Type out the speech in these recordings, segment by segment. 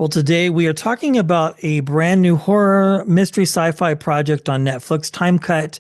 Well, today we are talking about a brand new horror mystery sci-fi project on Netflix, Time Cut,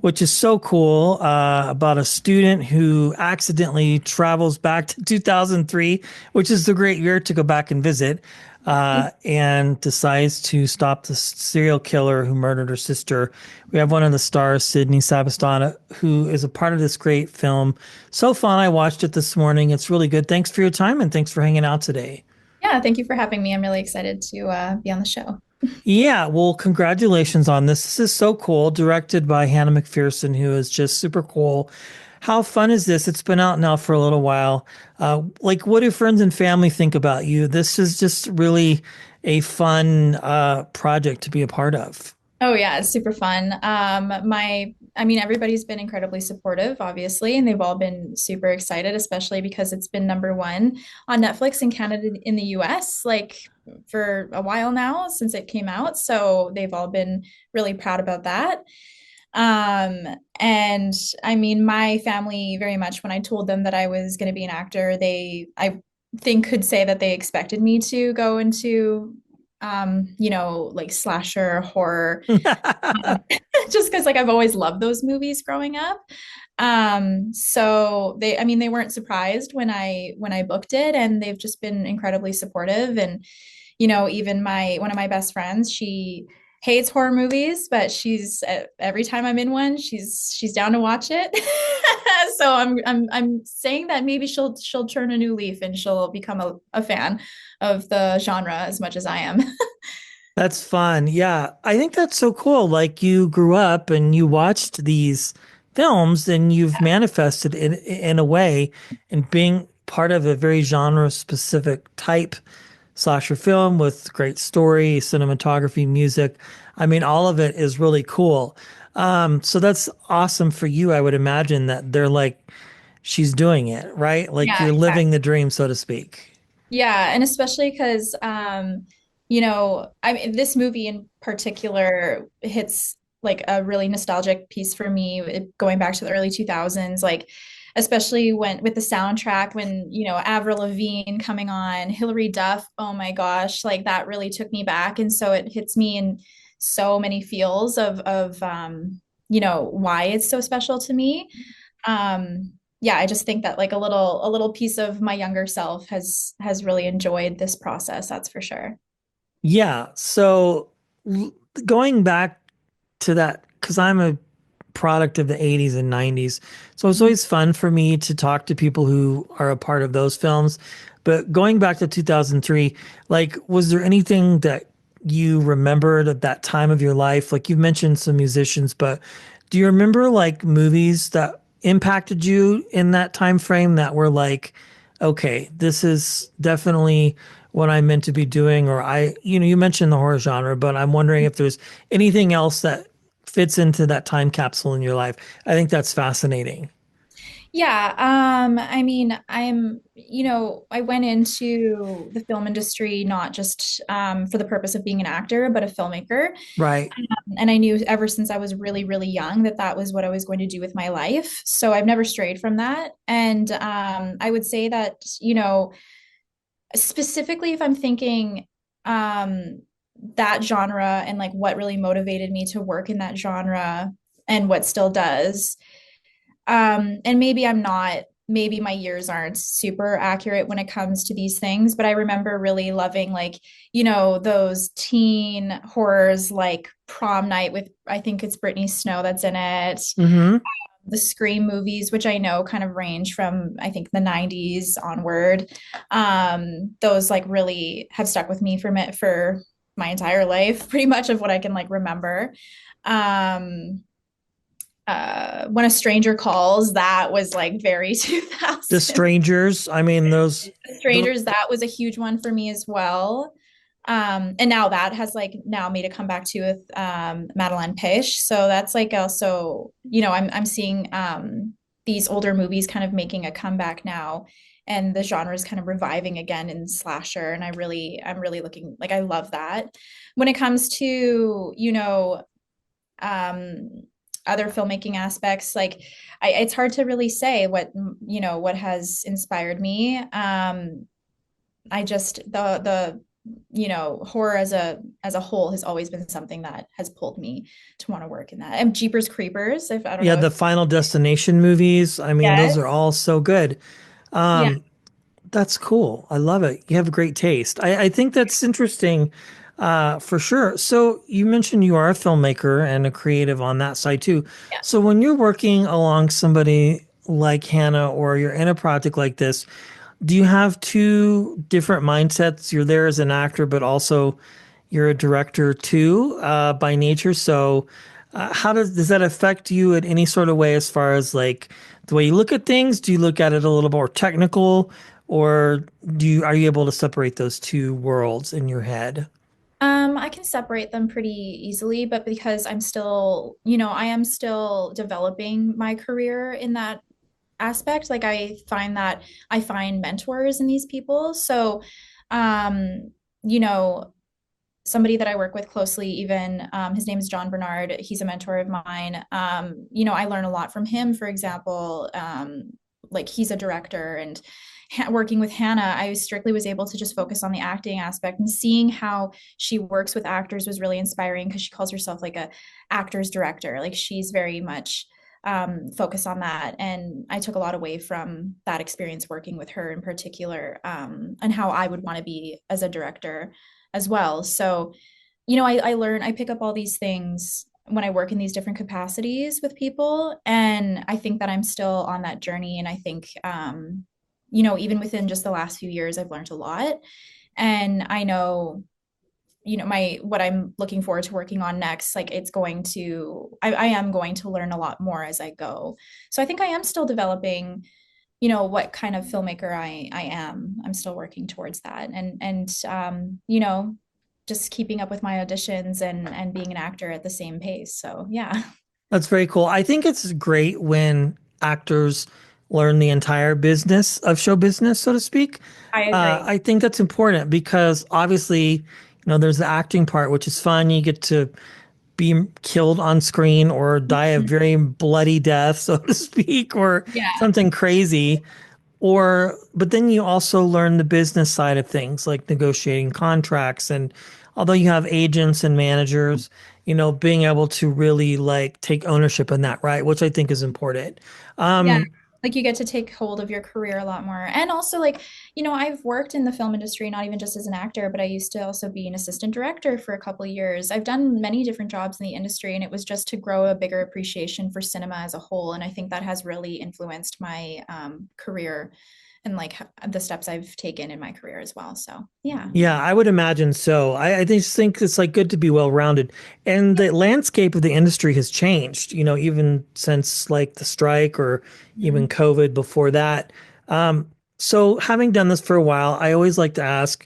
which is so cool, about a student who accidentally travels back to 2003, which is the great year to go back and visit, and decides to stop the serial killer who murdered her sister. We have one of the stars, Sydney Sabiston, who is a part of this great film. So fun. I watched it this morning. It's really good. Thanks for your time and thanks for hanging out today. Yeah, thank you for having me. I'm really excited to be on the show. Yeah, well, congratulations on this. This is so cool. Directed by Hannah McPherson, who is just super cool. How fun is this? It's been out now for a little while. What do friends and family think about you? This is just really a fun project to be a part of. Oh yeah, it's super fun. I mean, everybody's been incredibly supportive, obviously, and they've all been super excited, especially because it's been number one on Netflix in Canada, in the US, like for a while now since it came out. So they've all been really proud about that. Um, and I mean, my family very much, when I told them that I was going to be an actor, I think could say that they expected me to go into, like slasher horror, just because like I've always loved those movies growing up. So I mean, they weren't surprised when I booked it, and they've just been incredibly supportive. And even my one of my best friends, she hates horror movies, but she's every time I'm in one, she's down to watch it. So I'm saying that maybe she'll turn a new leaf and she'll become a fan of the genre as much as I am. That's fun. Yeah, I think that's so cool. Like you grew up and you watched these films and you've manifested in a way and being part of a very genre specific type slasher film with great story, cinematography, music. I mean, all of it is really cool. So that's awesome for you. I would imagine that they're like, she's doing it, right? Like Yeah, you're living exactly. the dream, so to speak. Yeah, and especially because I mean this movie in particular hits like a really nostalgic piece for me, going back to the early 2000s, like especially when with the soundtrack when, Avril Lavigne coming on, Hilary Duff, oh my gosh, like that really took me back. And so it hits me in so many feels of why it's so special to me. Yeah, I just think that like a little piece of my younger self has really enjoyed this process, that's for sure. Yeah. So going back to that, because I'm a product of the 80s and 90s. So it's Mhm. always fun for me to talk to people who are a part of those films. But going back to 2003, like, was there anything that you remembered at that time of your life? Like, you've mentioned some musicians, but do you remember like movies that impacted you in that time frame that were like, okay, this is definitely what I'm meant to be doing? Or you mentioned the horror genre, but I'm wondering if there's anything else that fits into that time capsule in your life. I think that's fascinating. Yeah, I mean, I went into the film industry not just for the purpose of being an actor, but a filmmaker. Right. And I knew ever since I was really, really young that that was what I was going to do with my life. So I've never strayed from that. And I would say that, specifically if I'm thinking um, that genre and like what really motivated me to work in that genre and what still does. And maybe I'm not, maybe my years aren't super accurate when it comes to these things, but I remember really loving like, those teen horrors like Prom Night with, I think it's Brittany Snow that's in it. Hmm. The Scream movies, which I know kind of range from, I think, the 90s onward. Those like really have stuck with me for my entire life, pretty much of what I can like remember. Um, when a Stranger Calls, that was like very The 2000. Strangers. I mean, those. Strangers, that was a huge one for me as well. And now that has like now made a comeback too with Madeline Pish. So that's like also, I'm seeing these older movies kind of making a comeback now, and the genre is kind of reviving again in slasher. And I'm really looking like I love that. When it comes to, um other filmmaking aspects, like it's hard to really say what has inspired me. I just the horror as a whole has always been something that has pulled me to want to work in that. And Jeepers Creepers, if I don't Yeah, know if the Final Destination movies, I mean, those are yes. all so good. Yeah. Um, that's cool. I love it. You have a great taste. I think that's interesting, for sure. So you mentioned you are a filmmaker and a creative on that side too. Yeah. So when you're working along somebody like Hannah or you're in a project like this, do you have two different mindsets? You're there as an actor, but also you're a director too, by nature. So, how does that affect you in any sort of way as far as like the way you look at things? Do you look at it a little more technical, or are you able to separate those two worlds in your head? I can separate them pretty easily, but because I am still developing my career in that aspect, like I find mentors in these people. So, um, you know, somebody that I work with closely, even his name is John Bernard. He's a mentor of mine. I learn a lot from him. For example, like he's a director, and working with Hannah, I strictly was able to just focus on the acting aspect, and seeing how she works with actors was really inspiring because she calls herself like a actor's director. Like she's very much focused on that. And I took a lot away from that experience working with her in particular, and how I would want to be as a director as well. So, I pick up all these things when I work in these different capacities with people. And I think that I'm still on that journey. And I think, even within just the last few years, I've learned a lot. And I know, what I'm looking forward to working on next, like I am going to learn a lot more as I go. So I think I am still developing what kind of filmmaker I am. I'm still working towards that, and just keeping up with my auditions and being an actor at the same pace. So yeah. That's very cool. I think it's great when actors learn the entire business of show business, so to speak. I agree. I think that's important because obviously, there's the acting part, which is fun. You get to be killed on screen or die a very bloody death, so to speak, or Yeah. something crazy. But then you also learn the business side of things, like negotiating contracts. And although you have agents and managers, being able to really like take ownership in that, right? Which I think is important. Yeah. Um, Like you get to take hold of your career a lot more. And also like, I've worked in the film industry, not even just as an actor, but I used to also be an assistant director for a couple of years. I've done many different jobs in the industry, and it was just to grow a bigger appreciation for cinema as a whole. And I think that has really influenced my career and like the steps I've taken in my career as well. So yeah. Yeah, I would imagine so. I just think it's like good to be well rounded. And the landscape of the industry has changed, even since like the strike or even Mhm. COVID before that. Um, so having done this for a while, I always like to ask,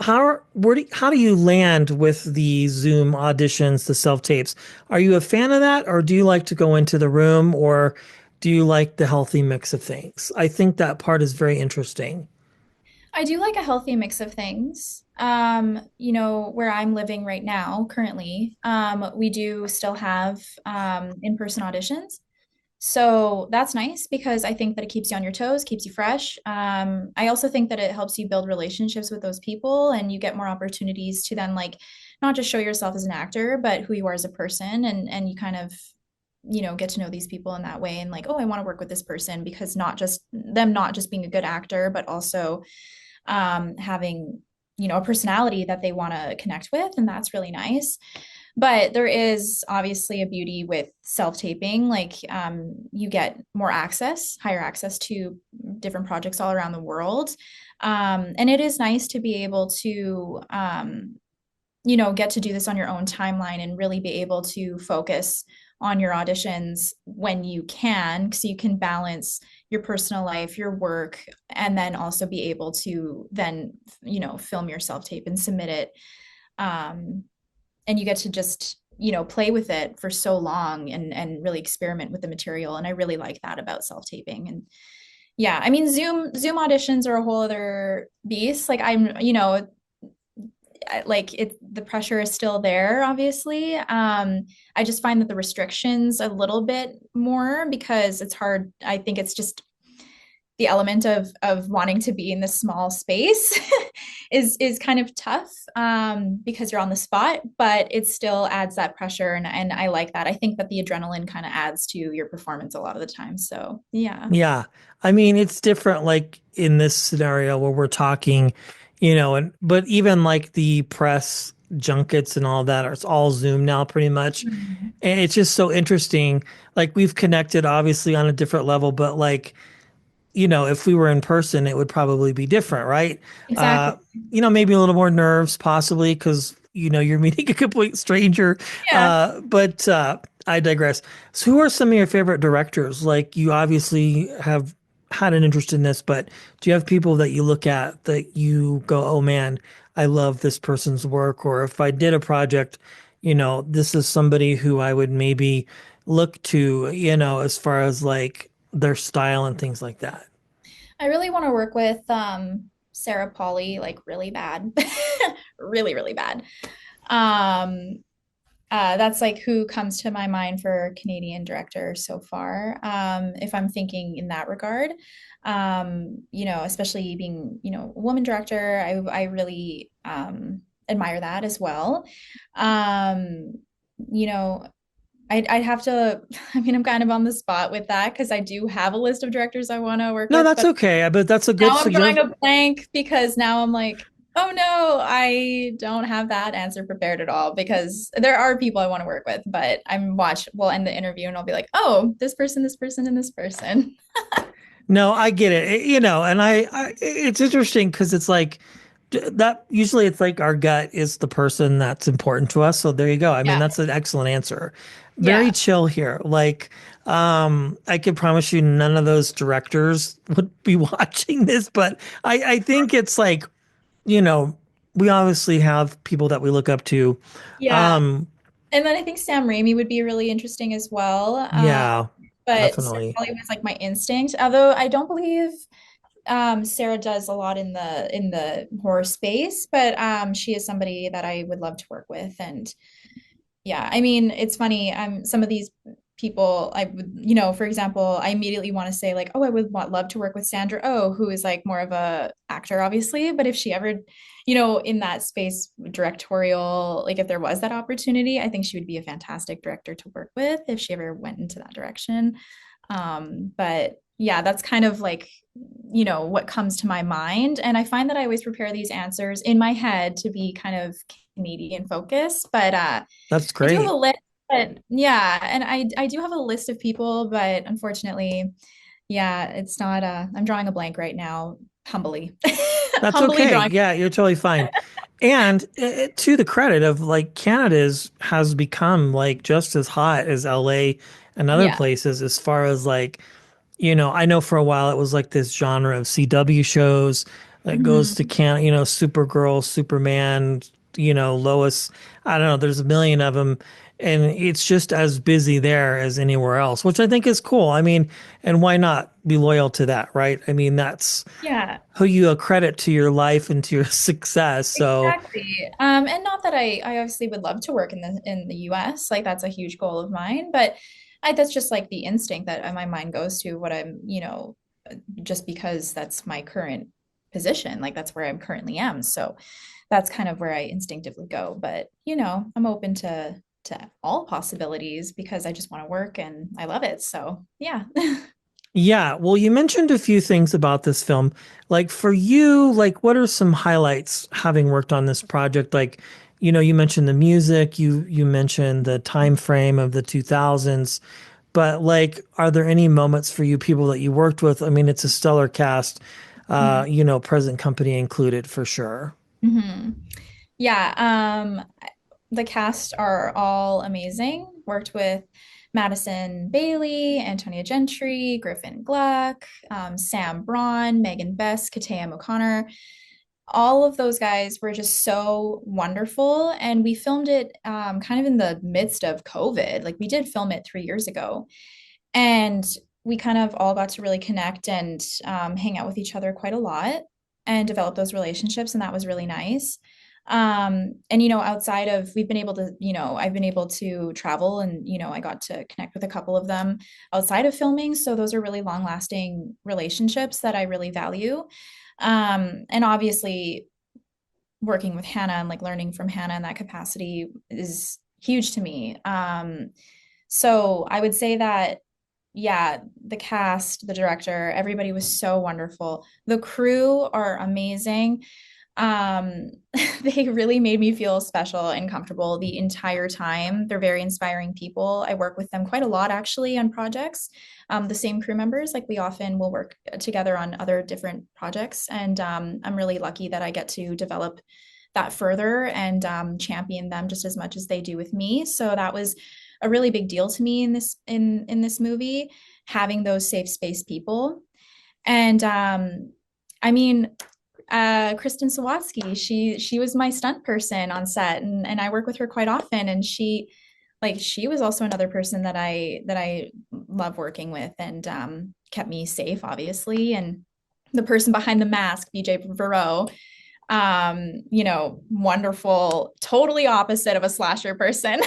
how do you land with the Zoom auditions, the self tapes? Are you a fan of that, or do you like to go into the room, or do you like the healthy mix of things? I think that part is very interesting. I do like a healthy mix of things. Where I'm living right now, currently, we do still have in-person auditions. So that's nice because I think that it keeps you on your toes, keeps you fresh. I also think that it helps you build relationships with those people, and you get more opportunities to then like not just show yourself as an actor, but who you are as a person, and you kind of get to know these people in that way, and like, oh, I want to work with this person because not just being a good actor, but also having a personality that they want to connect with, and that's really nice. But there is obviously a beauty with self-taping. Like you get higher access to different projects all around the world. And it is nice to be able to get to do this on your own timeline and really be able to focus on your auditions when you can, so you can balance your personal life, your work, and then also be able to then, film your self tape and submit it. Um, and you get to just, play with it for so long and really experiment with the material. And I really like that about self taping. And yeah, I mean, Zoom auditions are a whole other beast. Like the pressure is still there, obviously. I just find that the restrictions a little bit more because it's hard. I think it's just the element of wanting to be in this small space is kind of tough because you're on the spot, but it still adds that pressure, and I like that. I think that the adrenaline kind of adds to your performance a lot of the time. So yeah. Yeah. I mean, it's different like in this scenario where we're talking, and but even like the press junkets and all that, it's all Zoom now pretty much. Mhm. And it's just so interesting. Like we've connected obviously on a different level, but like if we were in person, it would probably be different, right? Exactly. Uh, maybe a little more nerves, possibly, because you're meeting a complete stranger. Yeah. But I digress. So, who are some of your favorite directors? Like, you obviously have had an interest in this, but do you have people that you look at that you go, "Oh man, I love this person's work," or if I did a project, this is somebody who I would maybe look to, as far as like their style and things like that. I really want to work with Sarah Polly like really bad. Really, really bad. Um that's like who comes to my mind for Canadian director so far. If I'm thinking in that regard, especially being, a woman director, I really admire that as well. Um, you know, I'd have to, I mean, I'm kind of on the spot with that because I do have a list of directors I want to work No, with, that's but okay. But that's a good now I'm drawing suggestion. a blank because now I'm like, oh no, I don't have that answer prepared at all because there are people I want to work with, but we'll end the interview and I'll be like, oh, this person, and this person. No, I get it. And it's interesting because it's like that. Usually, it's like our gut is the person that's important to us. So there you go. I mean, Yeah. that's an excellent answer. Very Yeah. chill here. Like, I can promise you, none of those directors would be watching this, but I think it's like, you know, we obviously have people that we look up to. Yeah. Um, And then I think Sam Raimi would be really interesting as well. yeah, But Sarah definitely. Polley was like my instinct, although I don't believe Sarah does a lot in the horror space, but she is somebody that I would love to work with. And yeah, I mean, it's funny. Some of these people, I would, for example, I immediately want to say like, oh, I would love to work with Sandra Oh, who is like more of a actor, obviously. But if she ever, in that space, directorial, like if there was that opportunity, I think she would be a fantastic director to work with if she ever went into that direction. But yeah, that's kind of like, what comes to my mind. And I find that I always prepare these answers in my head to be kind of Canadian focused, but That's I do have a great. list, but yeah, and I do have a list of people, but unfortunately, yeah, it's not I'm drawing a blank right now, humbly. That's Humbly okay. drawing. Yeah, you're totally fine. And to the credit of like Canada's has become like just as hot as LA and other Yeah. places as far as like, I know for a while it was like this genre of CW shows that goes to Mhm. can, Supergirl, Superman, Lois. I don't know, there's a million of them and it's just as busy there as anywhere else, which I think is cool. I mean, and why not be loyal to that, right? I mean, that's Yeah, who you accredit to your life and to your success. So, exactly. And not that I obviously would love to work in the US, like that's a huge goal of mine, but that's just like the instinct that my mind goes to what I'm, just because that's my current position, like that's where I'm currently am. So that's kind of where I instinctively go. But I'm open to all possibilities because I just want to work and I love it. So yeah. yeah, well, you mentioned a few things about this film. Like for you, like what are some highlights having worked on this project? Like, you mentioned the music, you mentioned the time frame of the 2000s, but like are there any moments for you people that you worked with? I mean, it's a stellar cast, present company included for sure. Hmm. Yeah, the cast are all amazing. Worked with Madison Bailey, Antonia Gentry, Griffin Gluck, Sam Braun, Megan Best, Katea O'Connor. All of those guys were just so wonderful. And we filmed it kind of in the midst of COVID. Like we did film it 3 years ago. And we kind of all got to really connect and hang out with each other quite a lot and develop those relationships. And that was really nice. And outside of we've been able to, I've been able to travel and, I got to connect with a couple of them outside of filming. So those are really long lasting relationships that I really value. And obviously, working with Hannah and like learning from Hannah in that capacity is huge to me. So I would say that, yeah, the cast, the director, everybody was so wonderful. The crew are amazing. Um, they really made me feel special and comfortable the entire time. They're very inspiring people. I work with them quite a lot actually on projects. The same crew members, like we often will work together on other different projects. And I'm really lucky that I get to develop that further and champion them just as much as they do with me. So that was a really big deal to me in this movie, having those safe space people. And I mean, Kristen Sawatzky, she was my stunt person on set, and I work with her quite often. And she was also another person that I love working with, and kept me safe, obviously. And the person behind the mask, BJ Verreau, wonderful, totally opposite of a slasher person.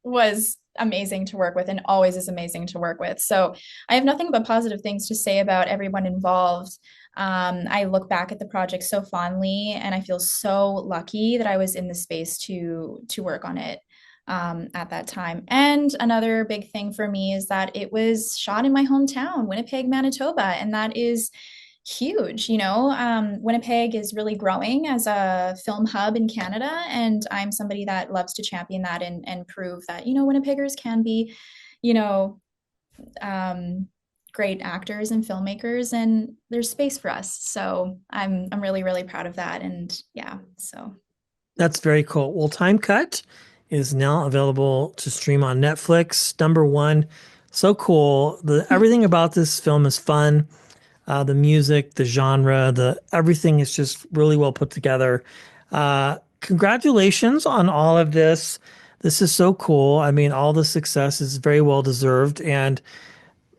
Was amazing to work with and always is amazing to work with. So I have nothing but positive things to say about everyone involved. I look back at the project so fondly, and I feel so lucky that I was in the space to work on it at that time. And another big thing for me is that it was shot in my hometown, Winnipeg, Manitoba, and that is huge. Winnipeg is really growing as a film hub in Canada, and I'm somebody that loves to champion that and prove that Winnipeggers can be, you know, um, great actors and filmmakers, and there's space for us. So I'm really really proud of that, and yeah, so. That's very cool. Well, Time Cut is now available to stream on Netflix. Number one, so cool. The everything about this film is fun. The music, the genre, the everything is just really well put together. Congratulations on all of this. This is so cool. I mean, all the success is very well deserved. And,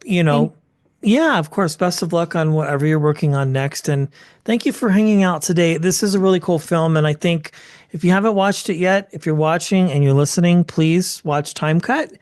you Thank know, yeah, of course, best of luck on whatever you're working on next. And thank you for hanging out today. This is a really cool film. And I think if you haven't watched it yet, if you're watching and you're listening, please watch Time Cut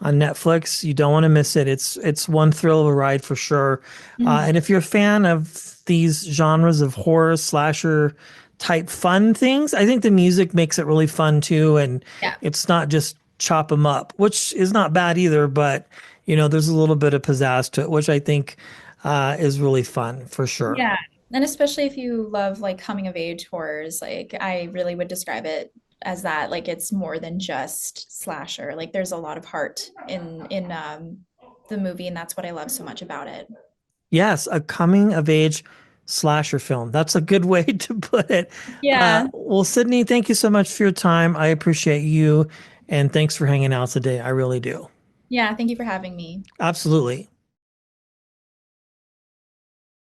on Netflix. You don't want to miss it. It's one thrill of a ride for sure. Mhm. And if you're a fan of these genres of horror, slasher type fun things, I think the music makes it really fun too. And Yeah. it's not just chop them up, which is not bad either, but there's a little bit of pizzazz to it, which I think is really fun for sure. Yeah. And especially if you love like coming of age horrors, like I really would describe it as that. Like it's more than just slasher. Like there's a lot of heart in the movie, and that's what I love so much about it. Yes, a coming of age slasher film. That's a good way to put it. Yeah. Well, Sydney, thank you so much for your time. I appreciate you, and thanks for hanging out today. I really do. Yeah. Thank you for having me. Absolutely.